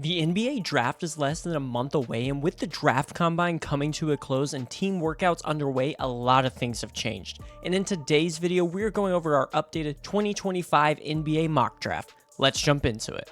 The NBA draft is less than a month away, and with the draft combine coming to a close and team workouts underway, a lot of things have changed. And in today's video, we're going over our updated 2025 NBA mock draft. Let's jump into it.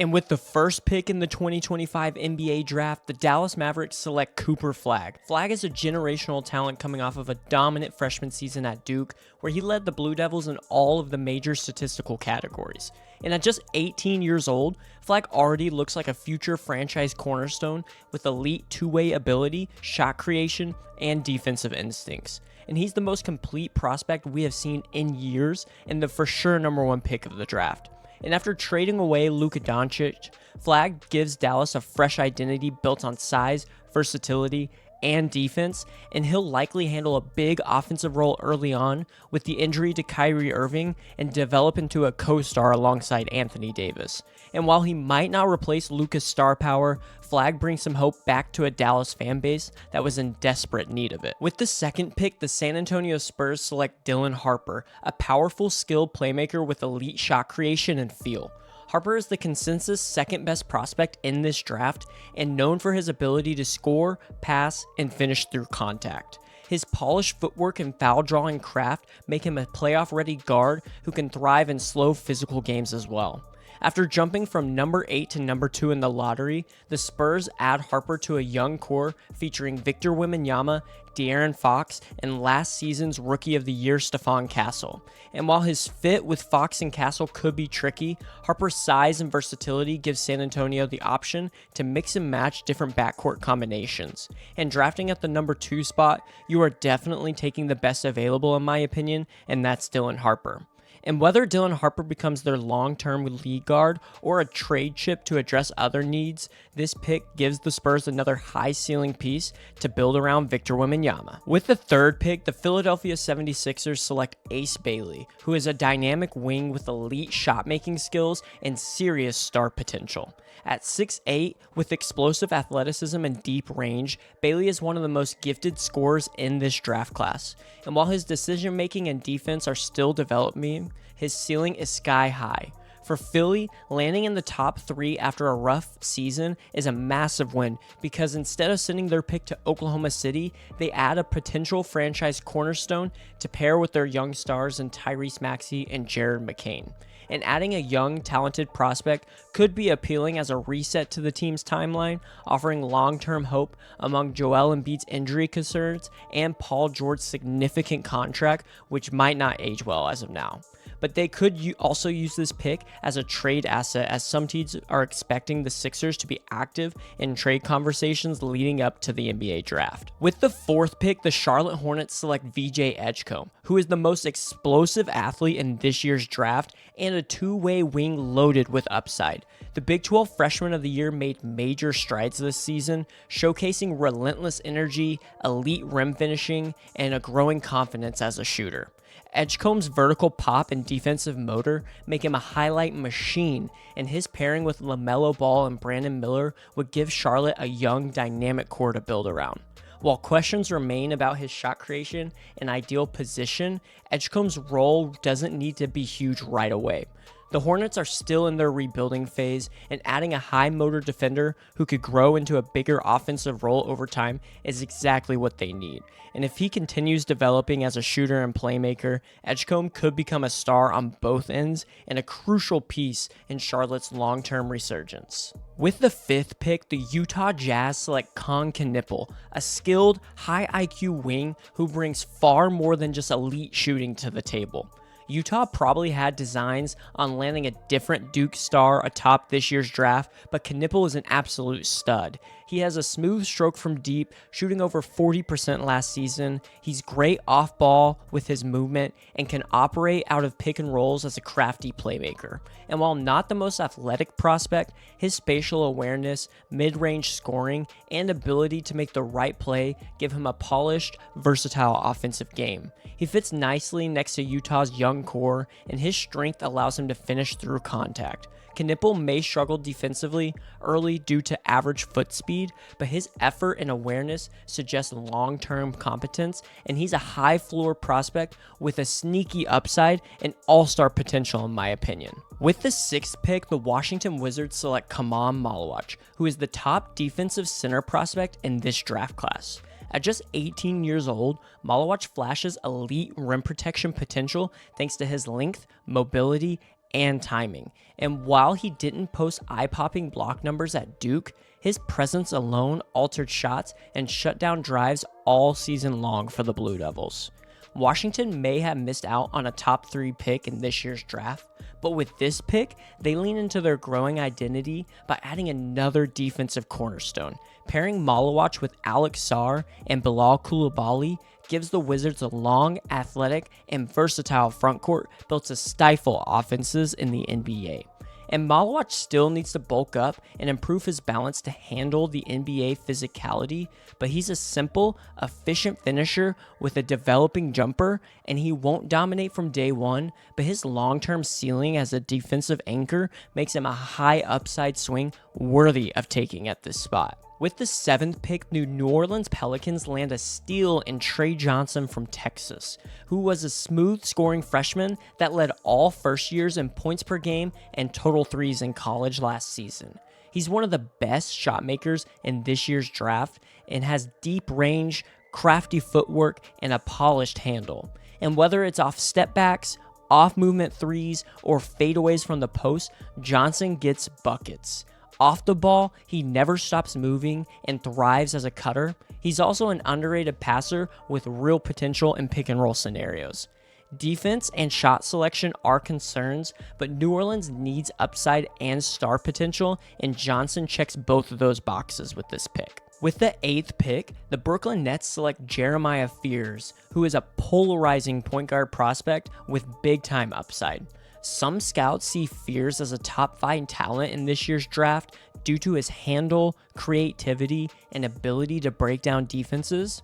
And with the first pick in the 2025 NBA draft, the Dallas Mavericks select Cooper Flagg. Flagg is a generational talent coming off of a dominant freshman season at Duke, where he led the Blue Devils in all of the major statistical categories. And at just 18 years old, Flagg already looks like a future franchise cornerstone with elite two-way ability, shot creation, and defensive instincts. And he's the most complete prospect we have seen in years and the for sure #1 pick of the draft. And after trading away Luka Doncic, Flagg gives Dallas a fresh identity built on size, versatility, and defense, and he'll likely handle a big offensive role early on with the injury to Kyrie Irving and develop into a co-star alongside Anthony Davis. And while he might not replace Luka's star power, Flagg brings some hope back to a Dallas fan base that was in desperate need of it. With the second pick, the San Antonio Spurs select Dylan Harper, a powerful, skilled playmaker with elite shot creation and feel. Harper is the consensus second best prospect in this draft and known for his ability to score, pass, and finish through contact. His polished footwork and foul drawing craft make him a playoff-ready guard who can thrive in slow physical games as well. After jumping from number 8 to number 2 in the lottery, the Spurs add Harper to a young core featuring Victor Wembanyama, De'Aaron Fox, and last season's Rookie of the Year Stephon Castle. And while his fit with Fox and Castle could be tricky, Harper's size and versatility gives San Antonio the option to mix and match different backcourt combinations. And drafting at the number 2 spot, you are definitely taking the best available in my opinion, and that's Dylan Harper. And whether Dylan Harper becomes their long-term lead guard or a trade chip to address other needs, this pick gives the Spurs another high-ceiling piece to build around Victor Wembanyama. With the third pick, the Philadelphia 76ers select Ace Bailey, who is a dynamic wing with elite shot-making skills and serious star potential. At 6'8", with explosive athleticism and deep range, Bailey is one of the most gifted scorers in this draft class. And while his decision-making and defense are still developing, his ceiling is sky high. For Philly, landing in the top 3 after a rough season is a massive win because instead of sending their pick to Oklahoma City, they add a potential franchise cornerstone to pair with their young stars in Tyrese Maxey and Jared McCain. And adding a young, talented prospect could be appealing as a reset to the team's timeline, offering long-term hope among Joel Embiid's injury concerns and Paul George's significant contract, which might not age well as of now. But they could also use this pick as a trade asset, as some teams are expecting the Sixers to be active in trade conversations leading up to the NBA draft. With the fourth pick, the Charlotte Hornets select VJ Edgecombe, who is the most explosive athlete in this year's draft and a two-way wing loaded with upside. The Big 12 Freshman of the Year made major strides this season, showcasing relentless energy, elite rim finishing, and a growing confidence as a shooter. Edgecombe's vertical pop and defensive motor make him a highlight machine, and his pairing with LaMelo Ball and Brandon Miller would give Charlotte a young, dynamic core to build around. While questions remain about his shot creation and ideal position, Edgecombe's role doesn't need to be huge right away. The Hornets are still in their rebuilding phase, and adding a high-motor defender who could grow into a bigger offensive role over time is exactly what they need. And if he continues developing as a shooter and playmaker, Edgecombe could become a star on both ends and a crucial piece in Charlotte's long-term resurgence. With the fifth pick, the Utah Jazz select Con Knipple, a skilled, high IQ wing who brings far more than just elite shooting to the table. Utah probably had designs on landing a different Duke star atop this year's draft, but Knipple is an absolute stud. He has a smooth stroke from deep, shooting over 40% last season. He's great off ball with his movement and can operate out of pick and rolls as a crafty playmaker. And while not the most athletic prospect, his spatial awareness, mid-range scoring, and ability to make the right play give him a polished, versatile offensive game. He fits nicely next to Utah's young core, and his strength allows him to finish through contact. Knipple may struggle defensively early due to average foot speed, speed, but his effort and awareness suggest long-term competence, and he's a high-floor prospect with a sneaky upside and all-star potential in my opinion. With the 6th pick, the Washington Wizards select marh, who is the top defensive center prospect in this draft class. At just 18 years old, marh flashes elite rim protection potential thanks to his length, mobility, and timing. And while he didn't post eye-popping block numbers at Duke, his presence alone altered shots and shut down drives all season long for the Blue Devils. Washington may have missed out on a top 3 pick in this year's draft, but with this pick, they lean into their growing identity by adding another defensive cornerstone. Pairing marh with Alex Sarr and Bilal Coulibaly gives the Wizards a long, athletic, and versatile frontcourt built to stifle offenses in the NBA. And marh still needs to bulk up and improve his balance to handle the NBA physicality, but he's a simple, efficient finisher with a developing jumper, and he won't dominate from day one, but his long-term ceiling as a defensive anchor makes him a high upside swing worthy of taking at this spot. With the 7th pick, the New Orleans Pelicans land a steal in Trey Johnson from Texas, who was a smooth scoring freshman that led all first years in points per game and total threes in college last season. He's one of the best shot makers in this year's draft and has deep range, crafty footwork, and a polished handle. And whether it's off step backs, off movement threes, or fadeaways from the post, Johnson gets buckets. Off the ball, he never stops moving and thrives as a cutter. He's also an underrated passer with real potential in pick and roll scenarios. Defense and shot selection are concerns, but New Orleans needs upside and star potential, and Johnson checks both of those boxes with this pick. With the 8th pick, the Brooklyn Nets select Jeremiah Fears, who is a polarizing point guard prospect with big-time upside. Some scouts see Fears as a top 5 talent in this year's draft due to his handle, creativity, and ability to break down defenses.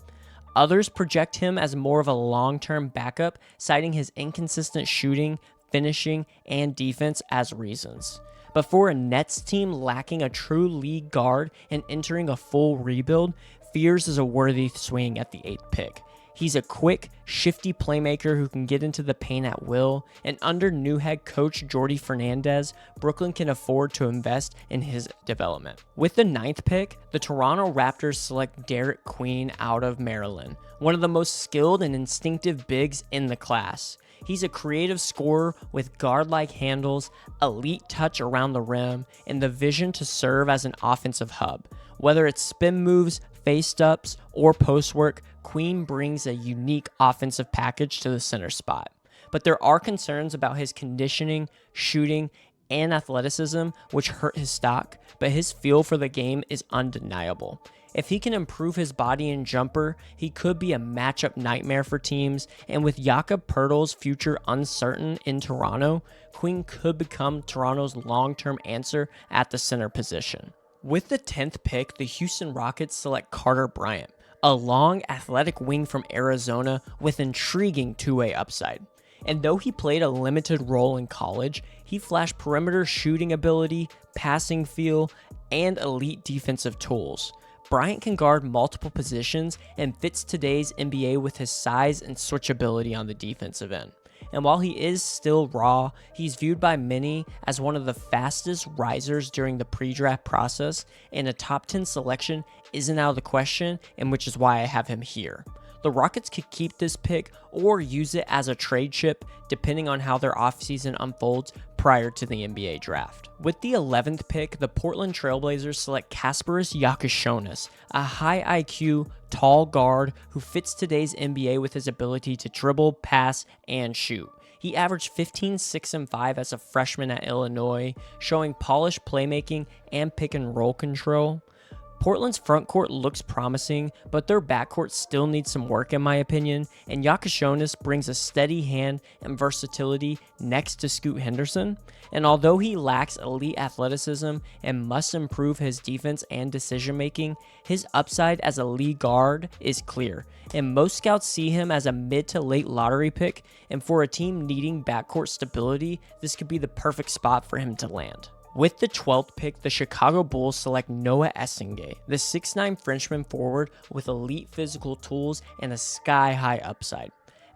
Others project him as more of a long-term backup, citing his inconsistent shooting, finishing, and defense as reasons. But for a Nets team lacking a true league guard and entering a full rebuild, Fears is a worthy swing at the 8th pick. He's a quick, shifty playmaker who can get into the paint at will, and under new head coach Jordi Fernandez, Brooklyn can afford to invest in his development. With the 9th pick, the Toronto Raptors select Derek Queen out of Maryland, one of the most skilled and instinctive bigs in the class. He's a creative scorer with guard-like handles, elite touch around the rim, and the vision to serve as an offensive hub. Whether it's spin moves, face-ups, or post work, Queen brings a unique offensive package to the center spot. But there are concerns about his conditioning, shooting, and athleticism, which hurt his stock, but his feel for the game is undeniable. If he can improve his body and jumper, he could be a matchup nightmare for teams, and with Jakob Poeltl's future uncertain in Toronto, Queen could become Toronto's long-term answer at the center position. With the 10th pick, the Houston Rockets select Carter Bryant, a long, athletic wing from Arizona with intriguing two-way upside. And though he played a limited role in college, he flashed perimeter shooting ability, passing feel, and elite defensive tools. Bryant can guard multiple positions and fits today's NBA with his size and switchability on the defensive end. And while he is still raw, he's viewed by many as one of the fastest risers during the pre-draft process, and a top 10 selection isn't out of the question, and which is why I have him here. The Rockets could keep this pick or use it as a trade chip, depending on how their offseason unfolds prior to the NBA draft. With the 11th pick, the Portland Trailblazers select Kasparas Yakashonis, a high IQ, tall guard who fits today's NBA with his ability to dribble, pass, and shoot. He averaged 15, 6, and 5 as a freshman at Illinois, showing polished playmaking and pick and roll control. Portland's frontcourt looks promising, but their backcourt still needs some work in my opinion, and Yakashonis brings a steady hand and versatility next to Scoot Henderson. And although he lacks elite athleticism and must improve his defense and decision making, his upside as a lead guard is clear, and most scouts see him as a mid to late lottery pick, and for a team needing backcourt stability, this could be the perfect spot for him to land. With the 12th pick, the Chicago Bulls select Noah Essingay, the 6'9" Frenchman forward with elite physical tools and a sky-high upside.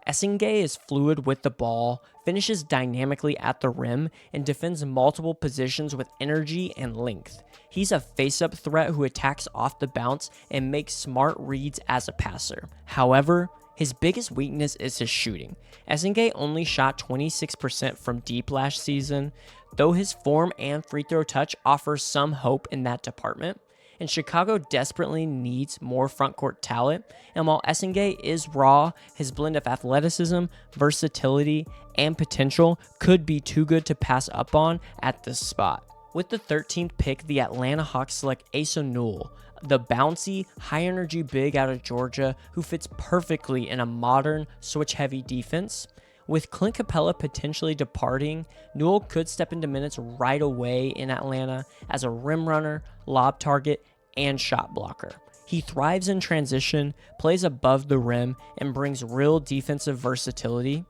Essingay is fluid with the ball, finishes dynamically at the rim, and defends multiple positions with energy and length. He's a face-up threat who attacks off the bounce and makes smart reads as a passer. However, his biggest weakness is his shooting. Essingay only shot 26% from deep last season, though his form and free throw touch offers some hope in that department. And Chicago desperately needs more frontcourt talent, and while Essingay is raw, his blend of athleticism, versatility, and potential could be too good to pass up on at this spot. With the 13th pick, the Atlanta Hawks select Asa Newell, the bouncy, high-energy big out of Georgia who fits perfectly in a modern, switch-heavy defense. With Clint Capella potentially departing, Newell could step into minutes right away in Atlanta as a rim runner, lob target, and shot blocker. He thrives in transition, plays above the rim, and brings real defensive versatility.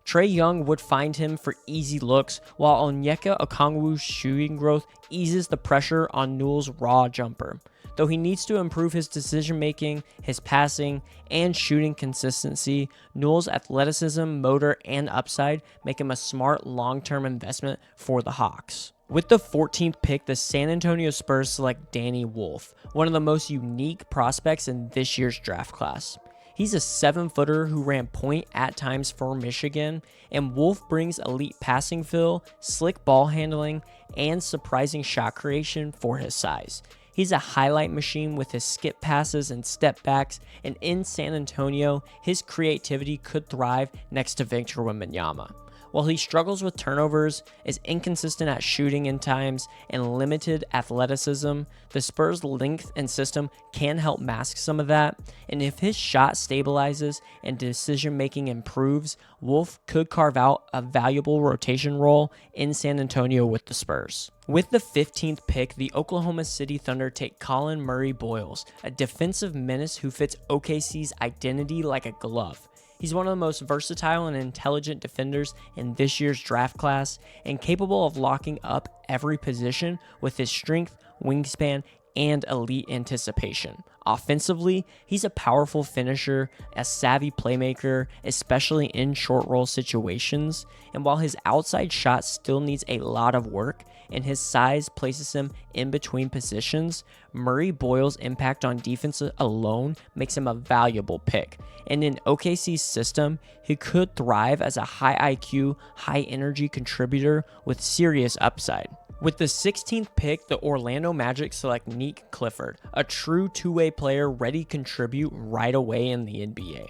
Trae Young would find him for easy looks, while Onyeka Okongwu's shooting growth eases the pressure on Newell's raw jumper. Though he needs to improve his decision-making, his passing, and shooting consistency, Newell's athleticism, motor, and upside make him a smart long-term investment for the Hawks. With the 14th pick, the San Antonio Spurs select Danny Wolf, one of the most unique prospects in this year's draft class. He's a 7-footer who ran point at times for Michigan, and Wolf brings elite passing feel, slick ball handling, and surprising shot creation for his size. He's a highlight machine with his skip passes and step backs, and in San Antonio, his creativity could thrive next to Victor Wembanyama. While he struggles with turnovers, is inconsistent at shooting in times, and limited athleticism, the Spurs' length and system can help mask some of that, and if his shot stabilizes and decision-making improves, Wolf could carve out a valuable rotation role in San Antonio with the Spurs. With the 15th pick, the Oklahoma City Thunder take Colin Murray-Boyles, a defensive menace who fits OKC's identity like a glove. He's one of the most versatile and intelligent defenders in this year's draft class, and capable of locking up every position with his strength, wingspan, and elite anticipation. Offensively, he's a powerful finisher, a savvy playmaker, especially in short roll situations, and while his outside shot still needs a lot of work, and his size places him in between positions, Murray-Boyles' impact on defense alone makes him a valuable pick. And in OKC's system, he could thrive as a high IQ, high energy contributor with serious upside. With the 16th pick, the Orlando Magic select Nick Clifford, a true two-way player ready to contribute right away in the NBA.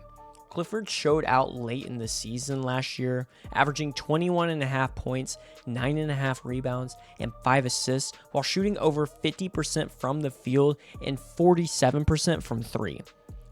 Clifford showed out late in the season last year, averaging 21.5 points, 9.5 rebounds, and 5 assists, while shooting over 50% from the field and 47% from 3.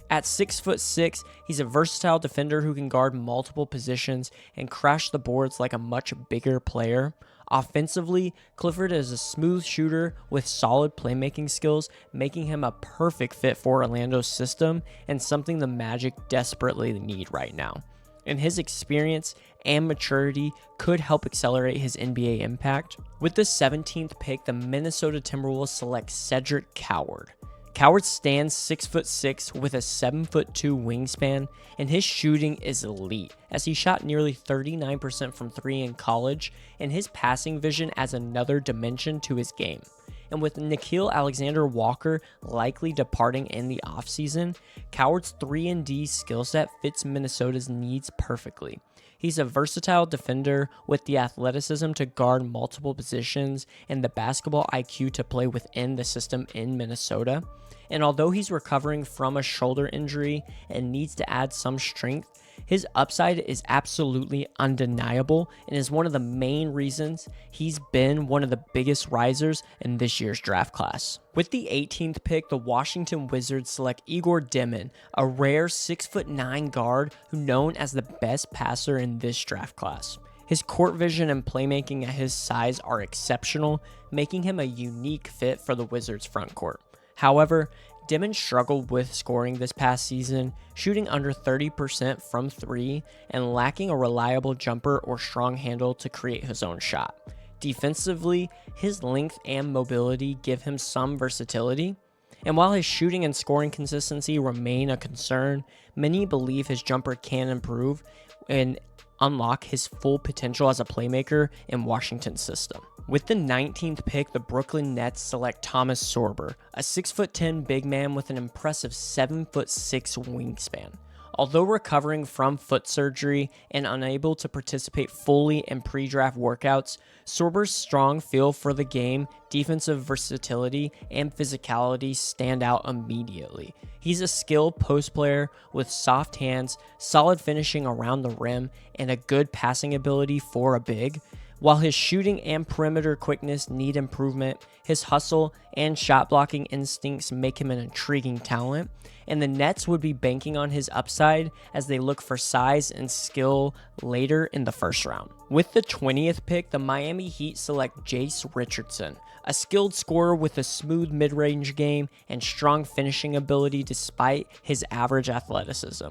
At 6'6", he's a versatile defender who can guard multiple positions and crash the boards like a much bigger player. Offensively, Clifford is a smooth shooter with solid playmaking skills, making him a perfect fit for Orlando's system and something the Magic desperately need right now. And his experience and maturity could help accelerate his NBA impact. With the 17th pick, the Minnesota Timberwolves select Cedric Coward. Coward stands 6'6" with a 7'2" wingspan, and his shooting is elite, as he shot nearly 39% from 3 in college, and his passing vision adds another dimension to his game. And with Nickeil Alexander-Walker likely departing in the offseason, Coward's 3-and-D skill set fits Minnesota's needs perfectly. He's a versatile defender with the athleticism to guard multiple positions and the basketball IQ to play within the system in Minnesota. And although he's recovering from a shoulder injury and needs to add some strength, his upside is absolutely undeniable and is one of the main reasons he's been one of the biggest risers in this year's draft class. With the 18th pick, the Washington Wizards select Igor Dimin, a rare 6'9" guard who's known as the best passer in this draft class. His court vision and playmaking at his size are exceptional, making him a unique fit for the Wizards' frontcourt. However, Dimin struggled with scoring this past season, shooting under 30% from 3 and lacking a reliable jumper or strong handle to create his own shot. Defensively, his length and mobility give him some versatility, and while his shooting and scoring consistency remain a concern, many believe his jumper can improve and unlock his full potential as a playmaker in Washington's system. With the 19th pick, the Brooklyn Nets select Thomas Sorber, a 6'10" big man with an impressive 7'6" wingspan. Although recovering from foot surgery and unable to participate fully in pre-draft workouts, Sorber's strong feel for the game, defensive versatility, and physicality stand out immediately. He's a skilled post player with soft hands, solid finishing around the rim, and a good passing ability for a big. While his shooting and perimeter quickness need improvement, his hustle and shot blocking instincts make him an intriguing talent, and the Nets would be banking on his upside as they look for size and skill later in the first round. With the 20th pick, the Miami Heat select Jace Richardson, a skilled scorer with a smooth mid-range game and strong finishing ability despite his average athleticism.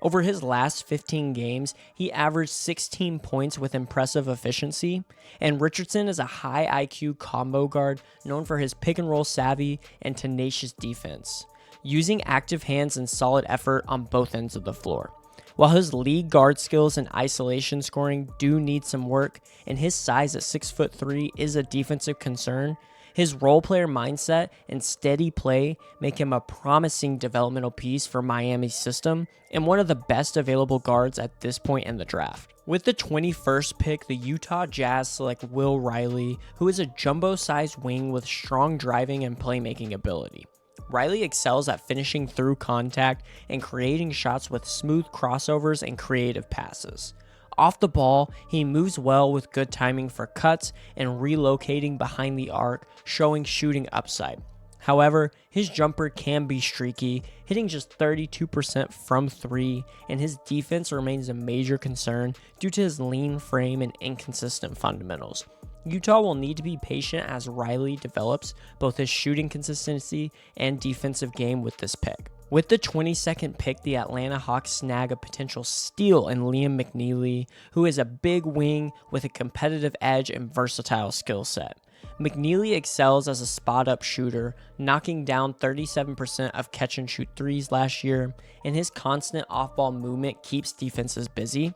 Over his last 15 games, he averaged 16 points with impressive efficiency, and Richardson is a high IQ combo guard known for his pick-and-roll savvy and tenacious defense, using active hands and solid effort on both ends of the floor. While his league guard skills and isolation scoring do need some work, and his size at 6'3" is a defensive concern, his role player mindset and steady play make him a promising developmental piece for Miami's system and one of the best available guards at this point in the draft. With the 21st pick, the Utah Jazz select Will Riley, who is a jumbo-sized wing with strong driving and playmaking ability. Riley excels at finishing through contact and creating shots with smooth crossovers and creative passes. Off the ball, he moves well with good timing for cuts and relocating behind the arc, showing shooting upside. However, his jumper can be streaky, hitting just 32% from 3, and his defense remains a major concern due to his lean frame and inconsistent fundamentals. Utah will need to be patient as Riley develops both his shooting consistency and defensive game with this pick. With the 22nd pick, the Atlanta Hawks snag a potential steal in Liam McNeely, who is a big wing with a competitive edge and versatile skill set. McNeely excels as a spot-up shooter, knocking down 37% of catch-and-shoot threes last year, and his constant off-ball movement keeps defenses busy.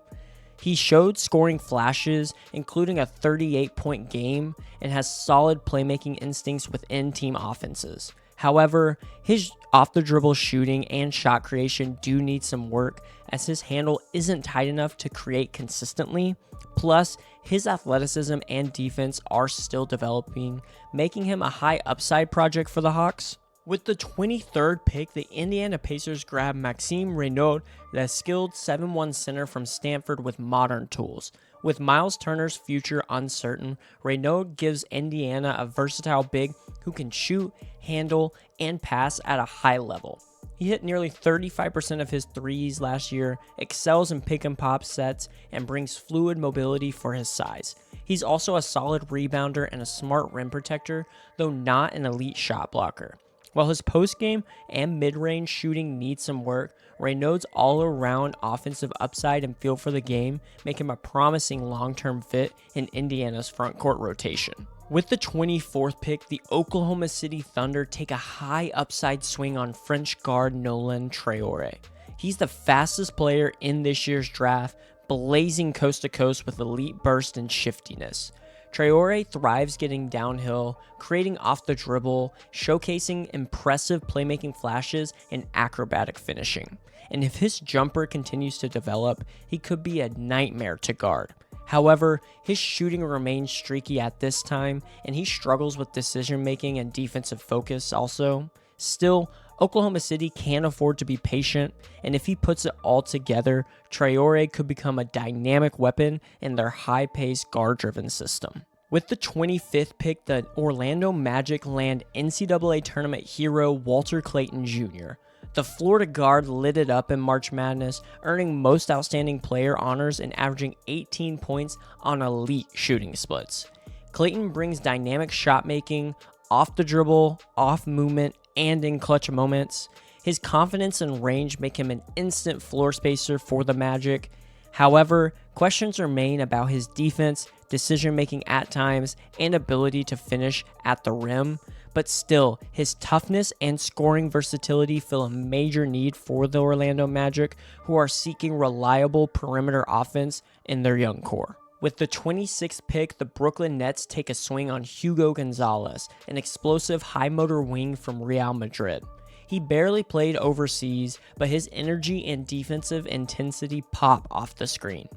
He showed scoring flashes, including a 38-point game, and has solid playmaking instincts within team offenses. However, his off-the-dribble shooting and shot creation do need some work, as his handle isn't tight enough to create consistently. Plus, his athleticism and defense are still developing, making him a high upside project for the Hawks. With the 23rd pick, the Indiana Pacers grab Maxime Reynaud, the skilled 7'1" center from Stanford with modern tools. With Miles Turner's future uncertain, Reynaud gives Indiana a versatile big who can shoot, handle, and pass at a high level. He hit nearly 35% of his threes last year, excels in pick and pop sets, and brings fluid mobility for his size. He's also a solid rebounder and a smart rim protector, though not an elite shot blocker. While his post-game and mid-range shooting needs some work, Reynaud's all-around offensive upside and feel for the game make him a promising long-term fit in Indiana's front court rotation. With the 24th pick, the Oklahoma City Thunder take a high upside swing on French guard Nolan Traore. He's the fastest player in this year's draft, blazing coast to coast with elite burst and shiftiness. Traore thrives getting downhill, creating off the dribble, showcasing impressive playmaking flashes and acrobatic finishing. And if his jumper continues to develop, he could be a nightmare to guard. However, his shooting remains streaky at this time, and he struggles with decision making and defensive focus also. Still, Oklahoma City can't afford to be patient, and if he puts it all together, Traore could become a dynamic weapon in their high-paced, guard-driven system. With the 25th pick, the Orlando Magic land NCAA tournament hero Walter Clayton Jr. The Florida guard lit it up in March Madness, earning most outstanding player honors and averaging 18 points on elite shooting splits. Clayton brings dynamic shot making, off the dribble, off movement, and in clutch moments. His confidence and range make him an instant floor spacer for the Magic. However, Questions remain about his defense, decision-making at times, and ability to finish at the rim, but still, his toughness and scoring versatility fill a major need for the Orlando Magic, who are seeking reliable perimeter offense in their young core. With the 26th pick, the Brooklyn Nets take a swing on Hugo Gonzalez, an explosive high-motor wing from Real Madrid. He barely played overseas, but his energy and defensive intensity pop off the screen.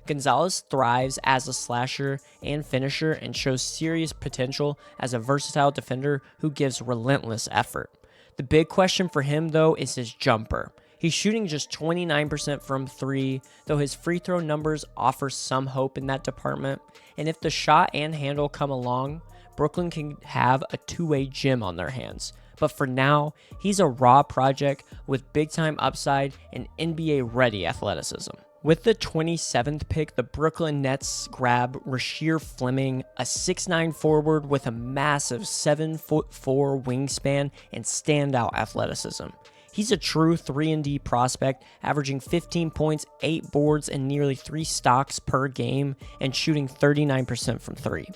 Gonzalez thrives as a slasher and finisher and shows serious potential as a versatile defender who gives relentless effort. The big question for him, though, is his jumper. He's shooting just 29% from 3, though his free throw numbers offer some hope in that department. And if the shot and handle come along, Brooklyn can have a two-way gem on their hands. But for now, he's a raw project with big-time upside and NBA-ready athleticism. With the 27th pick, the Brooklyn Nets grab Rasheer Fleming, a 6'9 forward with a massive 7'4" wingspan and standout athleticism. He's a true 3-and-D prospect, averaging 15 points, 8 boards, and nearly 3 stocks per game, and shooting 39% from 3.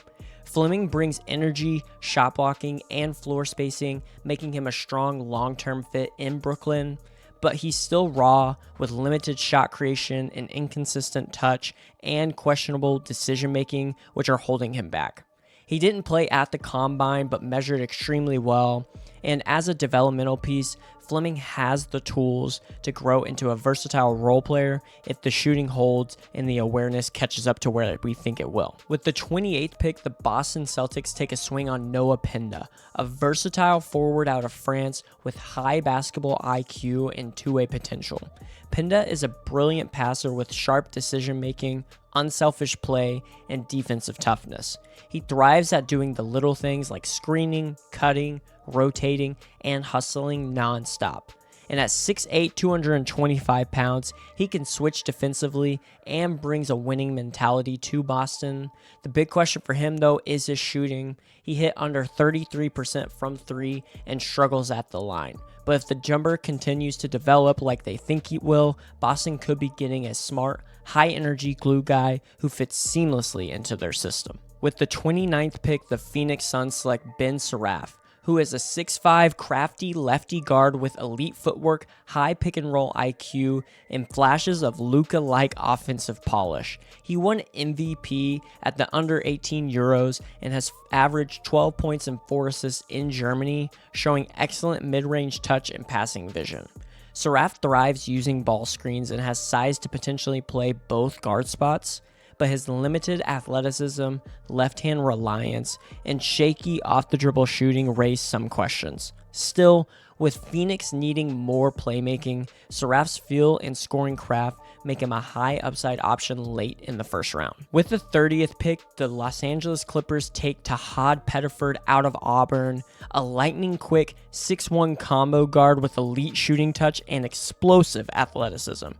Fleming brings energy, shot blocking, and floor spacing, making him a strong long-term fit in Brooklyn. But he's still raw with limited shot creation, an inconsistent touch, and questionable decision-making, which are holding him back. He didn't play at the combine, but measured extremely well, and as a developmental piece, Fleming has the tools to grow into a versatile role player if the shooting holds and the awareness catches up to where we think it will. With the 28th pick, the Boston Celtics take a swing on Noah Penda, a versatile forward out of France with high basketball IQ and two-way potential. Penda is a brilliant passer with sharp decision-making, unselfish play, and defensive toughness. He thrives at doing the little things like screening, cutting, rotating, and hustling non-stop. And at 6'8", 225 pounds, he can switch defensively and brings a winning mentality to Boston. The big question for him, though, is his shooting. He hit under 33% from 3 and struggles at the line. But if the jumper continues to develop like they think he will, Boston could be getting a smart, high-energy glue guy who fits seamlessly into their system. With the 29th pick, the Phoenix Suns select Ben Seraph, who is a 6'5" crafty lefty guard with elite footwork, high pick-and-roll IQ, and flashes of Luka-like offensive polish. He won MVP at the Under-18 Euros and has averaged 12 points and 4 assists in Germany, showing excellent mid-range touch and passing vision. Seraph thrives using ball screens and has size to potentially play both guard spots, but his limited athleticism, left-hand reliance, and shaky off-the-dribble shooting raise some questions. Still, with Phoenix needing more playmaking, Seraph's feel and scoring craft make him a high upside option late in the first round. With the 30th pick, the Los Angeles Clippers take Tahad Pettiford out of Auburn, a lightning-quick 6'1" combo guard with elite shooting touch and explosive athleticism.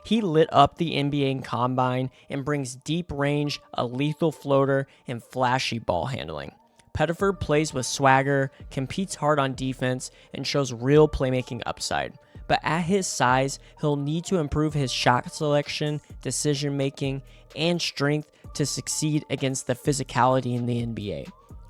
He lit up the NBA Combine and brings deep range, a lethal floater, and flashy ball handling. Pettiford plays with swagger, competes hard on defense, and shows real playmaking upside. But at his size, he'll need to improve his shot selection, decision-making, and strength to succeed against the physicality in the NBA.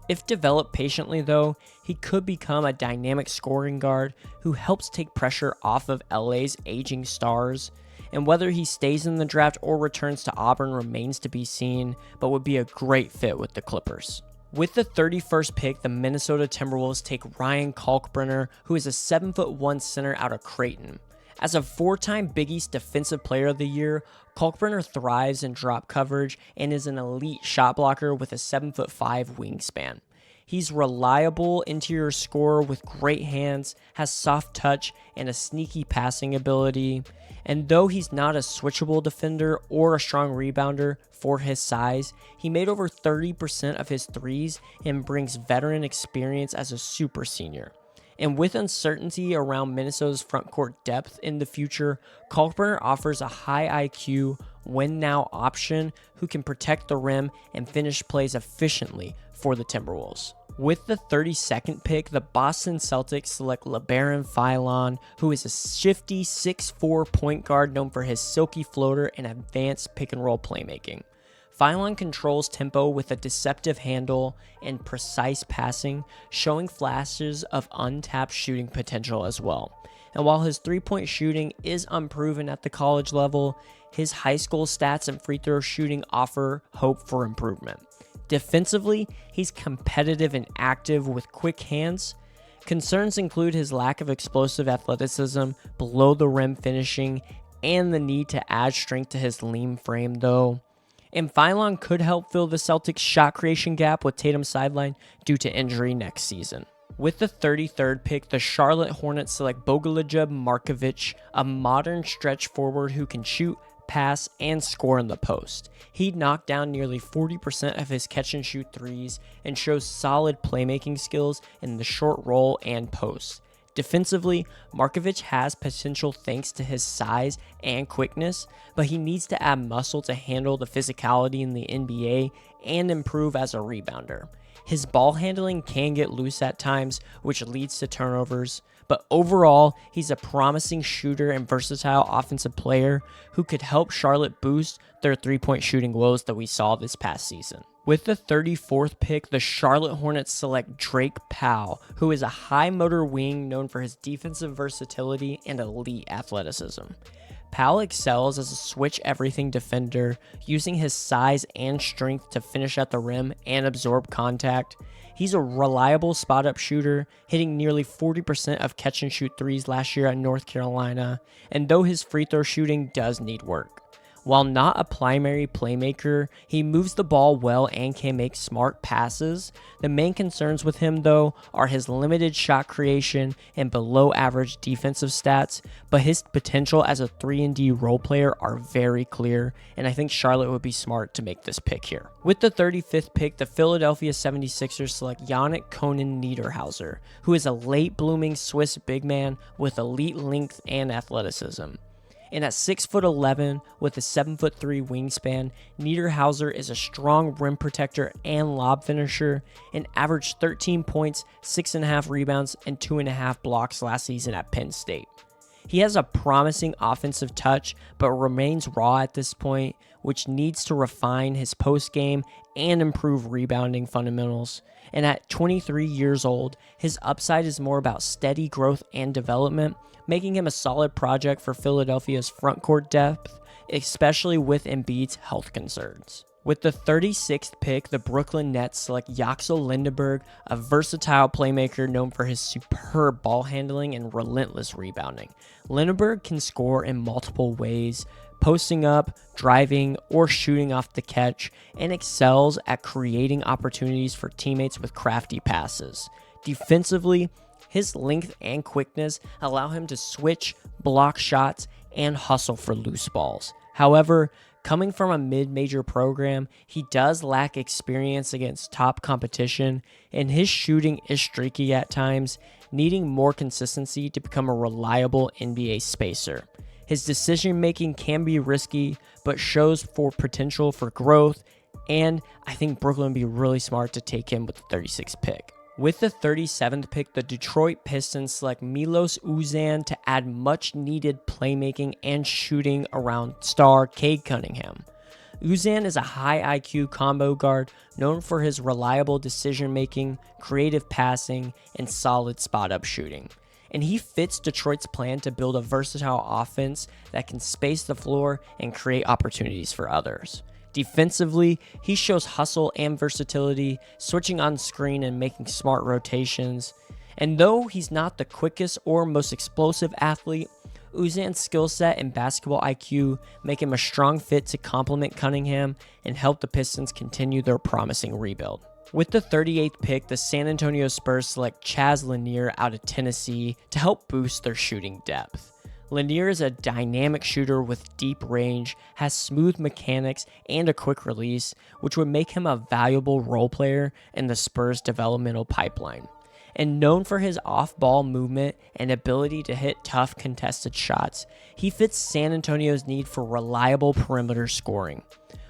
If developed patiently, though, he could become a dynamic scoring guard who helps take pressure off of LA's aging stars. And whether he stays in the draft or returns to Auburn remains to be seen, but would be a great fit with the Clippers. With the 31st pick, the Minnesota Timberwolves take Ryan Kalkbrenner, who is a 7'1" center out of Creighton. As a 4-time Big East Defensive Player of the Year, Kalkbrenner thrives in drop coverage and is an elite shot blocker with a 7'5" wingspan. He's reliable interior scorer with great hands, has soft touch, and a sneaky passing ability. And though he's not a switchable defender or a strong rebounder for his size, he made over 30% of his threes and brings veteran experience as a super senior. And with uncertainty around Minnesota's frontcourt depth in the future, Kalkbrenner offers a high IQ, win-now option who can protect the rim and finish plays efficiently for the Timberwolves. With the 32nd pick, the Boston Celtics select LeBaron Philon, who is a shifty 6'4" point guard known for his silky floater and advanced pick-and-roll playmaking. Philon controls tempo with a deceptive handle and precise passing, showing flashes of untapped shooting potential as well. And while his three-point shooting is unproven at the college level, his high school stats and free throw shooting offer hope for improvement. Defensively, he's competitive and active with quick hands. Concerns include his lack of explosive athleticism, below the rim finishing, and the need to add strength to his lean frame though. And Philon could help fill the Celtics' shot creation gap with Tatum's sideline due to injury next season. With the 33rd pick, the Charlotte Hornets select Bogoljub Markovic, a modern stretch forward who can shoot, pass, and score in the post. He knocked down nearly 40% of his catch-and-shoot threes and shows solid playmaking skills in the short roll and post. Defensively, Markovic has potential thanks to his size and quickness, but he needs to add muscle to handle the physicality in the NBA and improve as a rebounder. His ball handling can get loose at times, which leads to turnovers, but overall, he's a promising shooter and versatile offensive player who could help Charlotte boost their three-point shooting woes that we saw this past season. With the 34th pick, the Charlotte Hornets select Drake Powell, who is a high motor wing known for his defensive versatility and elite athleticism. Powell excels as a switch-everything defender, using his size and strength to finish at the rim and absorb contact. He's a reliable spot-up shooter, hitting nearly 40% of catch-and-shoot threes last year at North Carolina, and though his free throw shooting does need work. While not a primary playmaker, he moves the ball well and can make smart passes. The main concerns with him, though, are his limited shot creation and below-average defensive stats, but his potential as a 3-and-D role player are very clear, and I think Charlotte would be smart to make this pick here. With the 35th pick, the Philadelphia 76ers select Yannick Konan Niederhauser, who is a late-blooming Swiss big man with elite length and athleticism. And at 6'11" with a 7'3" wingspan, Niederhauser is a strong rim protector and lob finisher, and averaged 13 points, 6.5 rebounds, and 2.5 blocks last season at Penn State. He has a promising offensive touch, but remains raw at this point, which needs to refine his post game and improve rebounding fundamentals. And at 23 years old, his upside is more about steady growth and development, making him a solid project for Philadelphia's frontcourt depth, especially with Embiid's health concerns. With the 36th pick, the Brooklyn Nets select Yaxel Lindeberg, a versatile playmaker known for his superb ball handling and relentless rebounding. Lindeberg can score in multiple ways, posting up, driving, or shooting off the catch, and excels at creating opportunities for teammates with crafty passes. Defensively, his length and quickness allow him to switch, block shots, and hustle for loose balls. However, coming from a mid-major program, he does lack experience against top competition, and his shooting is streaky at times, needing more consistency to become a reliable NBA spacer. His decision-making can be risky, but shows for potential for growth, and I think Brooklyn would be really smart to take him with the 36th pick. With the 37th pick, the Detroit Pistons select Milos Uzan to add much-needed playmaking and shooting around star Cade Cunningham. Uzan is a high IQ combo guard known for his reliable decision-making, creative passing, and solid spot-up shooting. And he fits Detroit's plan to build a versatile offense that can space the floor and create opportunities for others. Defensively, he shows hustle and versatility, switching on screen and making smart rotations. And though he's not the quickest or most explosive athlete, Uzan's skill set and basketball IQ make him a strong fit to complement Cunningham and help the Pistons continue their promising rebuild. With the 38th pick, the San Antonio Spurs select Chaz Lanier out of Tennessee to help boost their shooting depth. Lanier is a dynamic shooter with deep range, has smooth mechanics, and a quick release, which would make him a valuable role player in the Spurs' developmental pipeline. And known for his off-ball movement and ability to hit tough contested shots, he fits San Antonio's need for reliable perimeter scoring.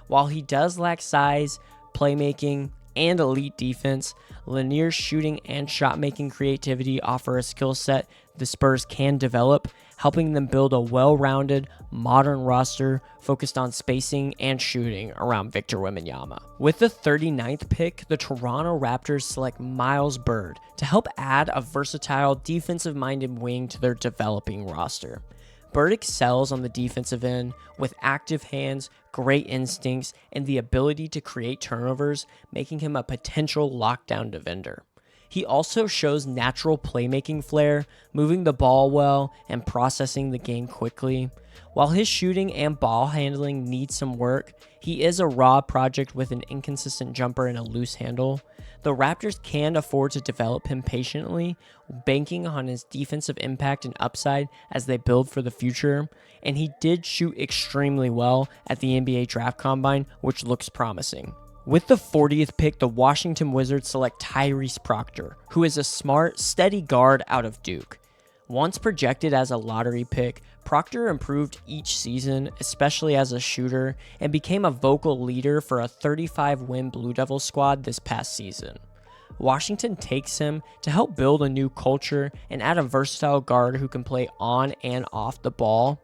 While he does lack size, playmaking, and elite defense, Lanier's shooting and shot-making creativity offer a skill set the Spurs can develop, helping them build a well-rounded, modern roster focused on spacing and shooting around Victor Wembanyama. With the 39th pick, the Toronto Raptors select Miles Bird to help add a versatile, defensive-minded wing to their developing roster. Bird excels on the defensive end with active hands, great instincts, and the ability to create turnovers, making him a potential lockdown defender. He also shows natural playmaking flair, moving the ball well and processing the game quickly. While his shooting and ball handling need some work, he is a raw project with an inconsistent jumper and a loose handle. The Raptors can afford to develop him patiently, banking on his defensive impact and upside as they build for the future, and he did shoot extremely well at the NBA Draft Combine, which looks promising. With the 40th pick, the Washington Wizards select Tyrese Proctor, who is a smart, steady guard out of Duke. Once projected as a lottery pick, Proctor improved each season, especially as a shooter, and became a vocal leader for a 35-win Blue Devils squad this past season. Washington takes him to help build a new culture and add a versatile guard who can play on and off the ball.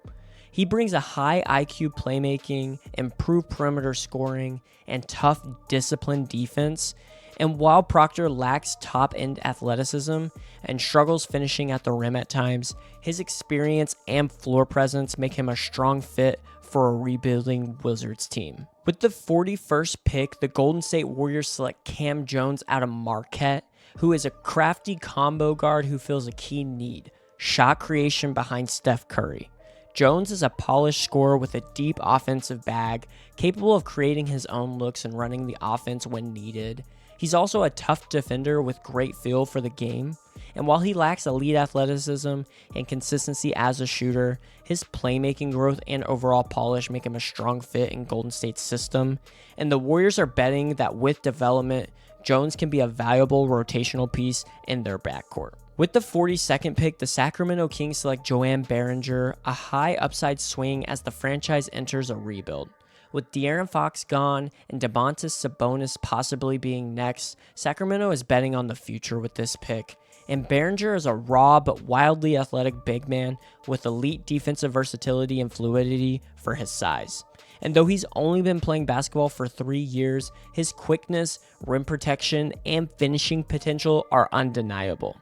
He brings a high IQ playmaking, improved perimeter scoring, and tough, disciplined defense. And while Proctor lacks top-end athleticism and struggles finishing at the rim at times, his experience and floor presence make him a strong fit for a rebuilding Wizards team. With the 41st pick, the Golden State Warriors select Cam Jones out of Marquette, who is a crafty combo guard who fills a key need: shot creation behind Steph Curry. Jones is a polished scorer with a deep offensive bag, capable of creating his own looks and running the offense when needed. He's also a tough defender with great feel for the game, and while he lacks elite athleticism and consistency as a shooter, his playmaking growth and overall polish make him a strong fit in Golden State's system, and the Warriors are betting that with development, Jones can be a valuable rotational piece in their backcourt. With the 42nd pick, the Sacramento Kings select Joanne Behringer, a high upside swing as the franchise enters a rebuild. With De'Aaron Fox gone and Domantas Sabonis possibly being next, Sacramento is betting on the future with this pick. And Behringer is a raw but wildly athletic big man with elite defensive versatility and fluidity for his size. And though he's only been playing basketball for 3 years, his quickness, rim protection, and finishing potential are undeniable.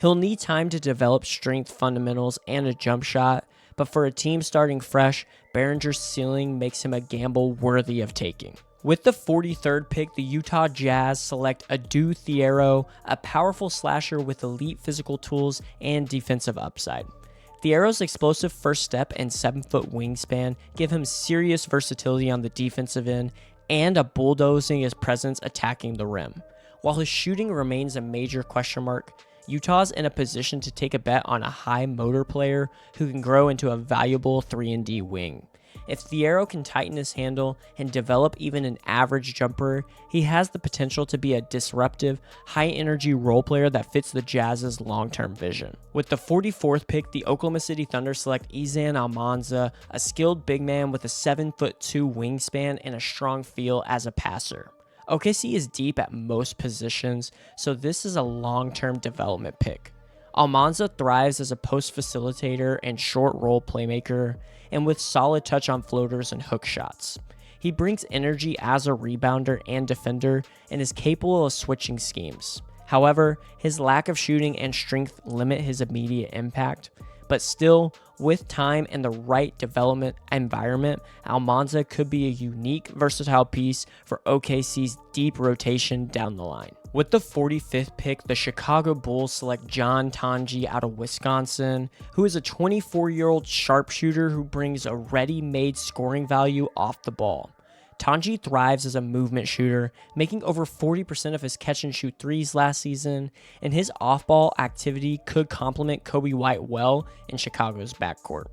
He'll need time to develop strength fundamentals and a jump shot, but for a team starting fresh, Behringer's ceiling makes him a gamble worthy of taking. With the 43rd pick, the Utah Jazz select Adu Thiero, a powerful slasher with elite physical tools and defensive upside. Thiero's explosive first step and 7-foot wingspan give him serious versatility on the defensive end and a bulldozing his presence attacking the rim. While his shooting remains a major question mark, Utah's in a position to take a bet on a high motor player who can grow into a valuable 3-and-D wing. If Thiero can tighten his handle and develop even an average jumper, he has the potential to be a disruptive, high-energy role player that fits the Jazz's long-term vision. With the 44th pick, the Oklahoma City Thunder select Izan Almanza, a skilled big man with a 7'2" wingspan and a strong feel as a passer. OKC is deep at most positions, so this is a long-term development pick. Almanza thrives as a post facilitator and short roll playmaker, and with solid touch on floaters and hook shots. He brings energy as a rebounder and defender and is capable of switching schemes. However, his lack of shooting and strength limit his immediate impact, but still, with time and the right development environment, Almanza could be a unique, versatile piece for OKC's deep rotation down the line. With the 45th pick, the Chicago Bulls select John Tonji out of Wisconsin, who is a 24-year-old sharpshooter who brings a ready-made scoring value off the ball. Tonji thrives as a movement shooter, making over 40% of his catch-and-shoot threes last season, and his off-ball activity could complement Kobe White well in Chicago's backcourt.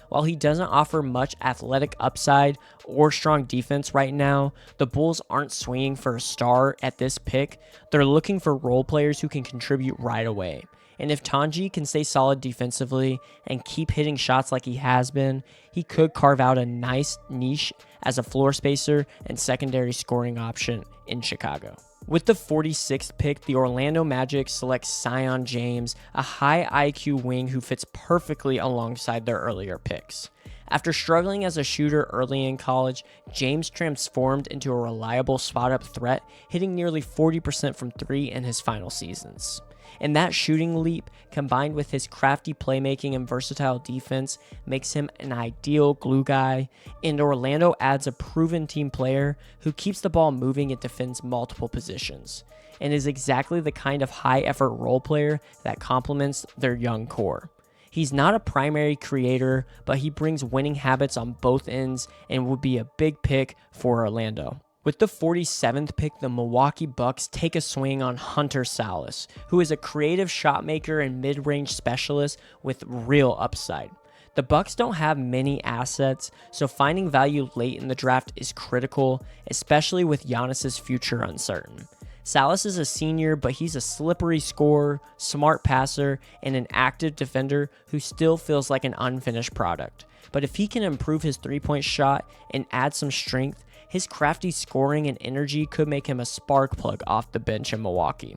While he doesn't offer much athletic upside or strong defense right now, the Bulls aren't swinging for a star at this pick. They're looking for role players who can contribute right away. And if Tonji can stay solid defensively and keep hitting shots like he has been, he could carve out a nice niche as a floor spacer and secondary scoring option in Chicago. With the 46th pick, the Orlando Magic select Zion James, a high IQ wing who fits perfectly alongside their earlier picks. After struggling as a shooter early in college, James transformed into a reliable spot-up threat, hitting nearly 40% from three in his final seasons. And that shooting leap, combined with his crafty playmaking and versatile defense, makes him an ideal glue guy, and Orlando adds a proven team player who keeps the ball moving and defends multiple positions, and is exactly the kind of high-effort role player that complements their young core. He's not a primary creator, but he brings winning habits on both ends and would be a big pick for Orlando. With the 47th pick, the Milwaukee Bucks take a swing on Hunter Sallis, who is a creative shot maker and mid-range specialist with real upside. The Bucks don't have many assets, so finding value late in the draft is critical, especially with Giannis's future uncertain. Sallis is a senior, but he's a slippery scorer, smart passer, and an active defender who still feels like an unfinished product. But if he can improve his three-point shot and add some strength, his crafty scoring and energy could make him a spark plug off the bench in Milwaukee.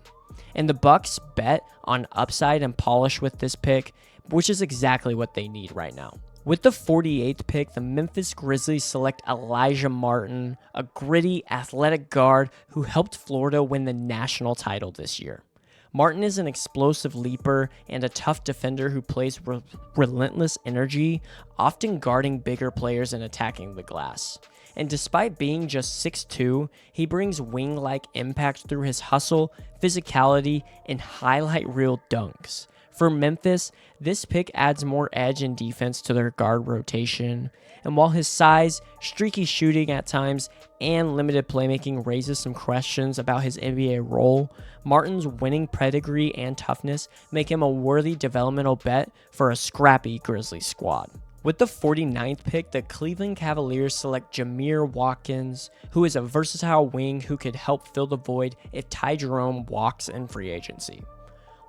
And the Bucks bet on upside and polish with this pick, which is exactly what they need right now. With the 48th pick, the Memphis Grizzlies select Elijah Martin, a gritty, athletic guard who helped Florida win the national title this year. Martin is an explosive leaper and a tough defender who plays with relentless energy, often guarding bigger players and attacking the glass. And despite being just 6'2", he brings wing-like impact through his hustle, physicality, and highlight reel dunks. For Memphis, this pick adds more edge and defense to their guard rotation, and while his size, streaky shooting at times, and limited playmaking raises some questions about his NBA role, Martin's winning pedigree and toughness make him a worthy developmental bet for a scrappy Grizzlies squad. With the 49th pick, the Cleveland Cavaliers select Jameer Watkins, who is a versatile wing who could help fill the void if Ty Jerome walks in free agency.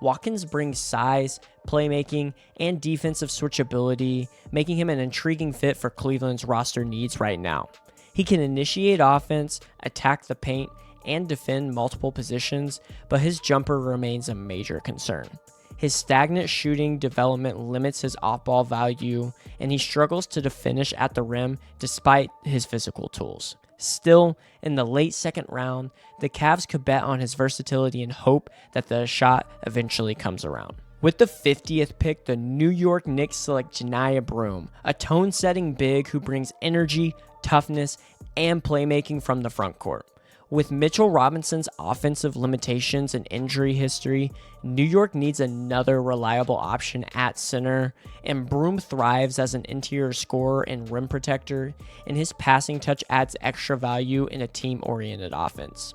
Watkins brings size, playmaking, and defensive switchability, making him an intriguing fit for Cleveland's roster needs right now. He can initiate offense, attack the paint, and defend multiple positions, but his jumper remains a major concern. His stagnant shooting development limits his off-ball value, and he struggles to finish at the rim despite his physical tools. Still, in the late second round, the Cavs could bet on his versatility and hope that the shot eventually comes around. With the 50th pick, the New York Knicks select Janiah Broome, a tone-setting big who brings energy, toughness, and playmaking from the front court. With Mitchell Robinson's offensive limitations and injury history, New York needs another reliable option at center, and Broome thrives as an interior scorer and rim protector, and his passing touch adds extra value in a team-oriented offense.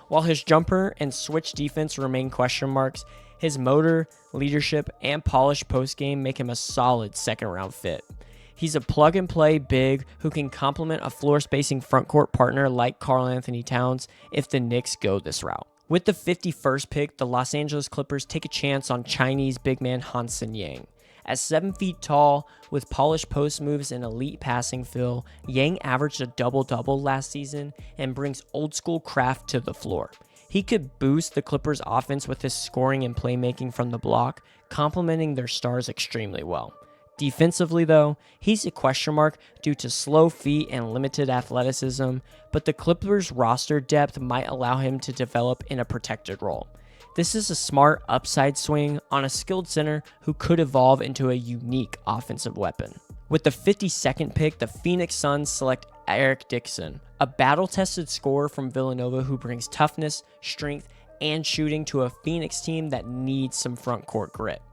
While his jumper and switch defense remain question marks, his motor, leadership, and polished postgame make him a solid second-round fit. He's a plug-and-play big who can complement a floor-spacing frontcourt partner like Karl-Anthony Towns if the Knicks go this route. With the 51st pick, the Los Angeles Clippers take a chance on Chinese big man Hansen Yang. At 7 feet tall, with polished post moves and elite passing feel, Yang averaged a double-double last season and brings old-school craft to the floor. He could boost the Clippers' offense with his scoring and playmaking from the block, complementing their stars extremely well. Defensively, though, he's a question mark due to slow feet and limited athleticism, but the Clippers' roster depth might allow him to develop in a protected role. This is a smart upside swing on a skilled center who could evolve into a unique offensive weapon. With the 52nd pick, the Phoenix Suns select Eric Dixon, a battle-tested scorer from Villanova who brings toughness, strength, and shooting to a Phoenix team that needs some front court grit.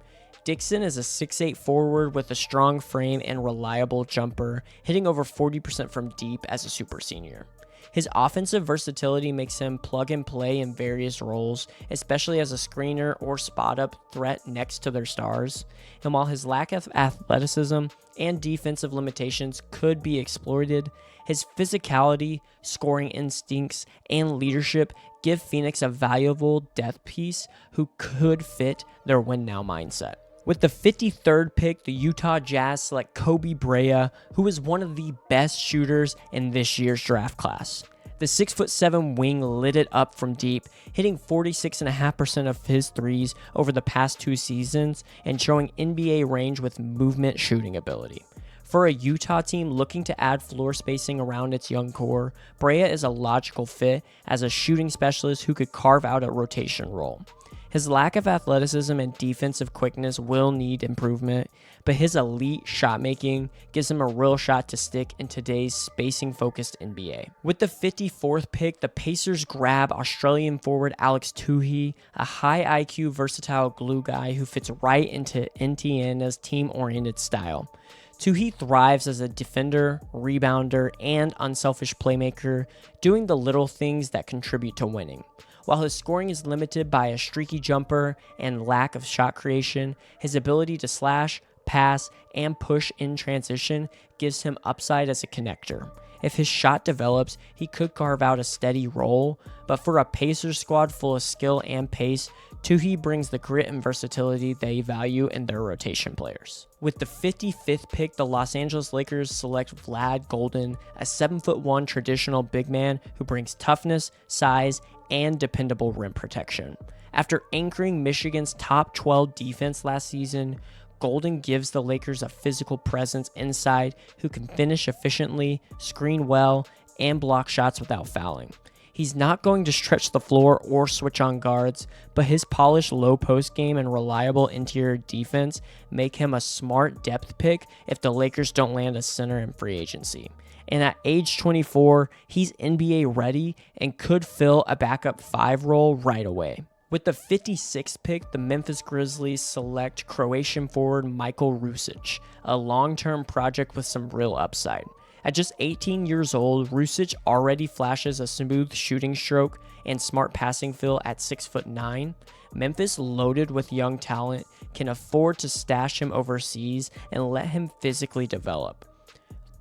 Dixon is a 6'8" forward with a strong frame and reliable jumper, hitting over 40% from deep as a super senior. His offensive versatility makes him plug and play in various roles, especially as a screener or spot-up threat next to their stars. And while his lack of athleticism and defensive limitations could be exploited, his physicality, scoring instincts, and leadership give Phoenix a valuable depth piece who could fit their win-now mindset. With the 53rd pick, the Utah Jazz select Kobe Brea, who is one of the best shooters in this year's draft class. The 6'7" wing lit it up from deep, hitting 46.5% of his threes over the past 2 seasons and showing NBA range with movement shooting ability. For a Utah team looking to add floor spacing around its young core, Brea is a logical fit as a shooting specialist who could carve out a rotation role. His lack of athleticism and defensive quickness will need improvement, but his elite shot making gives him a real shot to stick in today's spacing-focused NBA. With the 54th pick, the Pacers grab Australian forward Alex Touney, a high IQ, versatile glue guy who fits right into Ncaa's team-oriented style. Touney thrives as a defender, rebounder, and unselfish playmaker, doing the little things that contribute to winning. While his scoring is limited by a streaky jumper and lack of shot creation, his ability to slash, pass, and push in transition gives him upside as a connector. If his shot develops, he could carve out a steady role, but for a Pacers squad full of skill and pace, Touney brings the grit and versatility they value in their rotation players. With the 55th pick, the Los Angeles Lakers select Vlad Golden, a 7'1" traditional big man who brings toughness, size, and dependable rim protection. After anchoring Michigan's top 12 defense last season, Golden gives the Lakers a physical presence inside who can finish efficiently, screen well, and block shots without fouling. He's not going to stretch the floor or switch on guards, but his polished low post game and reliable interior defense make him a smart depth pick if the Lakers don't land a center in free agency. And at age 24, he's NBA ready and could fill a backup 5 role right away. With the 56th pick, the Memphis Grizzlies select Croatian forward Michael Rusic, a long-term project with some real upside. At just 18 years old, Rusic already flashes a smooth shooting stroke and smart passing feel at 6'9". Memphis, loaded with young talent, can afford to stash him overseas and let him physically develop.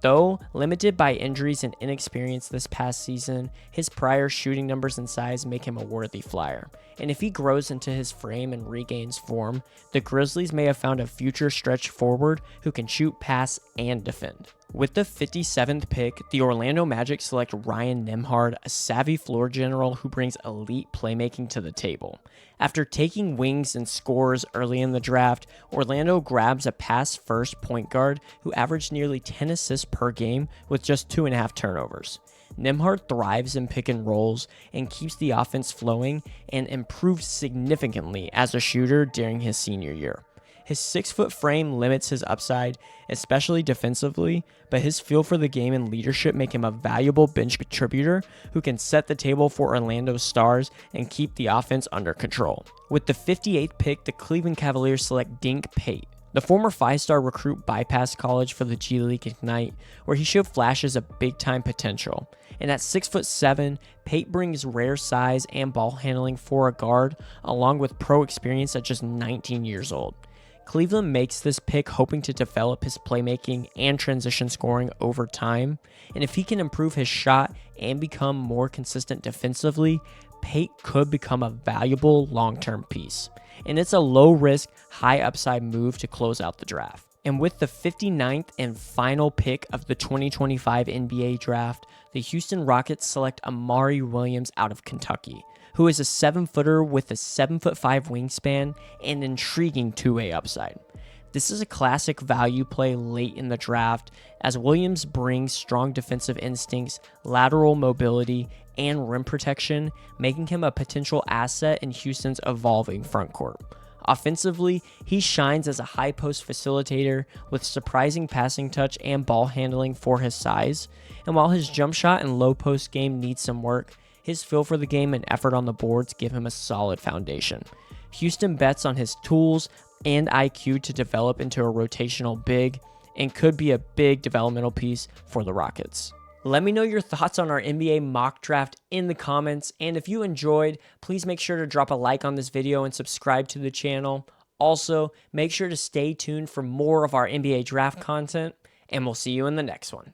Though limited by injuries and inexperience this past season, his prior shooting numbers and size make him a worthy flyer. And if he grows into his frame and regains form, the Grizzlies may have found a future stretch forward who can shoot, pass, and defend. With the 57th pick, the Orlando Magic select Ryan Nembhard, a savvy floor general who brings elite playmaking to the table. After taking wings and scores early in the draft, Orlando grabs a pass-first point guard who averaged nearly 10 assists per game with just 2.5 turnovers. Nembhard thrives in pick and rolls and keeps the offense flowing and improves significantly as a shooter during his senior year. His 6-foot frame limits his upside, especially defensively, but his feel for the game and leadership make him a valuable bench contributor who can set the table for Orlando's stars and keep the offense under control. With the 58th pick, the Cleveland Cavaliers select Dink Pate. The former 5-star recruit bypassed college for the G League Ignite, where he showed flashes of big-time potential. And at 6'7", Pate brings rare size and ball handling for a guard, along with pro experience at just 19 years old. Cleveland makes this pick hoping to develop his playmaking and transition scoring over time, and if he can improve his shot and become more consistent defensively, Pate could become a valuable long-term piece. And it's a low-risk, high-upside move to close out the draft. And with the 59th and final pick of the 2025 NBA draft, the Houston Rockets select Amari Williams out of Kentucky, who is a 7-footer with a 7'5" wingspan and intriguing two-way upside. This is a classic value play late in the draft, as Williams brings strong defensive instincts, lateral mobility, and rim protection, making him a potential asset in Houston's evolving frontcourt. Offensively, he shines as a high post facilitator with surprising passing touch and ball handling for his size, and while his jump shot and low post game needs some work, his feel for the game and effort on the boards give him a solid foundation. Houston bets on his tools and IQ to develop into a rotational big and could be a big developmental piece for the Rockets. Let me know your thoughts on our NBA mock draft in the comments, and if you enjoyed, please make sure to drop a like on this video and subscribe to the channel. Also, make sure to stay tuned for more of our NBA draft content, and we'll see you in the next one.